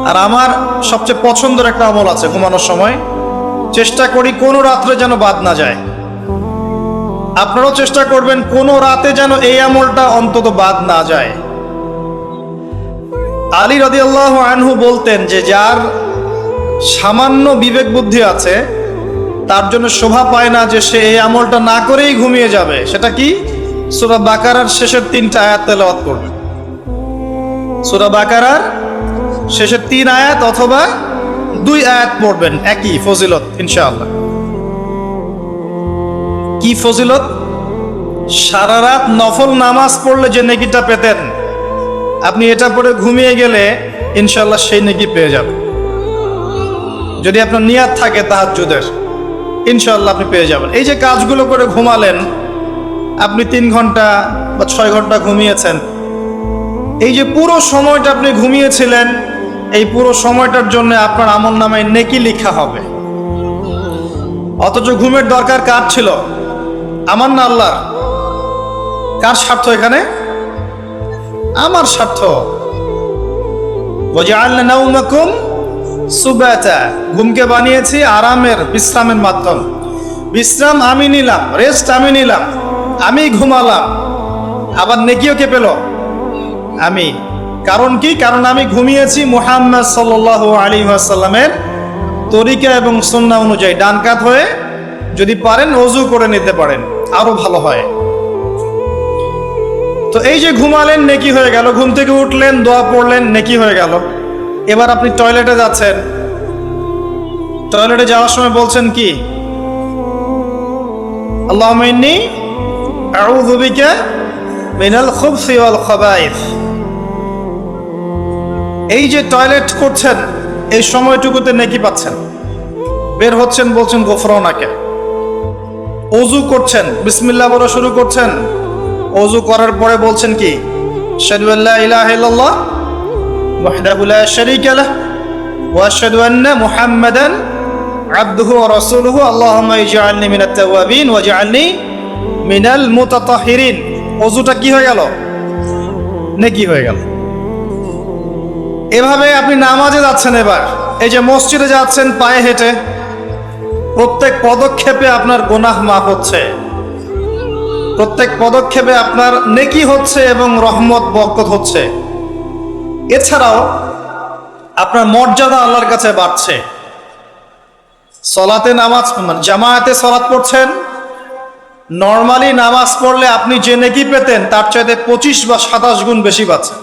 আর আমার সবচেয়ে পছন্দের একটা আমল আছে, ঘুমানোর সময় চেষ্টা করি কোনো রাত্রে যেন বাদ না যায়। আপনারাও চেষ্টা করবেন কোনো রাতে যেন এই আমলটা অন্তত বাদ না যায়। আলী রাদিয়াল্লাহু আনহু বলতেন যে যার সামান্য বিবেক বুদ্ধি আছে তার জন্য শোভা পায় না যে সে এই আমলটা না করেই ঘুমিয়ে যাবে। সেটা কি? সূরা বাকারার শেষের 3টা আয়াত তেলাওয়াত করবে। সূরা বাকারার শেষের 3 আয়াত অথবা 2 আয়াত পড়বেন, একই ফজিলত ইনশাআল্লাহ। কি ফজিলত? সারা রাত নফল নামাজ পড়লে যে নেকিটা পেতেন, আপনি এটা পড়ে ঘুমিয়ে গেলে ইনশাআল্লাহ সেই নেকি পেয়ে যাবেন। যদি আপনার নিয়াত থাকে তাহাজ্জুদের, ইনশাআল্লাহ আপনি পেয়ে যাবেন। এই যে কাজগুলো করে ঘুমালেন, আপনি 3 ঘন্টা বা 6 ঘন্টা ঘুমিয়েছেন, এই যে পুরো সময়টা আপনি ঘুমিয়েছিলেন, এই পুরো সময়টার জন্য আপনার আমলনামায় নেকি লেখা হবে। অথচ ঘুমের দরকার কার ছিল? আমার না আল্লাহর? কার স্বার্থ এখানে? আমার স্বার্থ। ওয়াজআলনা নাওমাকুম সুবাতা, ঘুমকে বানিয়েছি আরামের, বিশ্রামের মাধ্যম। বিশ্রাম আমি নিলাম, রেস্ট আমি নিলাম, আমি ঘুমালাম, আবার নেকিও কে পেল? আমি। কারণ কি? কারণ আমি ঘুমিয়েছি মুহাম্মদ সাল্লাল্লাহু আলাইহি ওয়াসাল্লামের তরিকা এবং সুন্নাহ অনুযায়ী। ডান কাত হয়ে যদি পারেন ওযু করে নিতে পারেন, আরো ভালো হয়। তো এই যে ঘুমালেন, নেকি হয়ে গেল। ঘুম থেকে উঠলেন, দোয়া পড়লেন, নেকি হয়ে গেল। এবার আপনি টয়লেটে যাচ্ছেন, টয়লেটে যাওয়ার সময় বলছেন কি? আল্লাহুম্মা ইন্নী আউযু বিকা মিনাল খুবসি ওয়াল খাবাইস। এই যে টয়লেট করছেন, এই সময়টুকুতে নেকি পাচ্ছেন। বের হচ্ছেন, বলছেন গফরানাকে। ওযু করছেন, বিসমিল্লাহ বলে শুরু করছেন। ওযু করার পরে বলছেন কি? আশহাদু আল্লা ইলাহা ইল্লাল্লাহ ওয়াহদাহু লা শারীকা লাহু ওয়া আশহাদু আন্না মুহাম্মাদান আবদুহু ওয়া রাসূলুহু আল্লাহুম্মা ইজআলনি মিনাত তাওয়াবিন ওয়াজআলনি মিনাল মুতাতাহহিরিন। ওযুটা কি হয়ে গেল? নেকি হয়ে গেল। এভাবে আপনি নামাজে যাচ্ছেন। এবার এই যে মসজিদে যাচ্ছেন পায়ে হেঁটে, প্রত্যেক পদক্ষেপে আপনার গুনাহ মাফ হচ্ছে, প্রত্যেক পদক্ষেপে আপনার নেকি হচ্ছে এবং রহমত বরকত হচ্ছে। এছাড়াও আপনার মর্যাদা আল্লাহর কাছে বাড়ছে। সলাতে নামাজ, জামায়াতে সলাত পড়ছেন, নর্মালি নামাজ পড়লে আপনি যে নেকি পেতেন তার চাইতে 25 বা 27 গুণ বেশি পাচ্ছেন।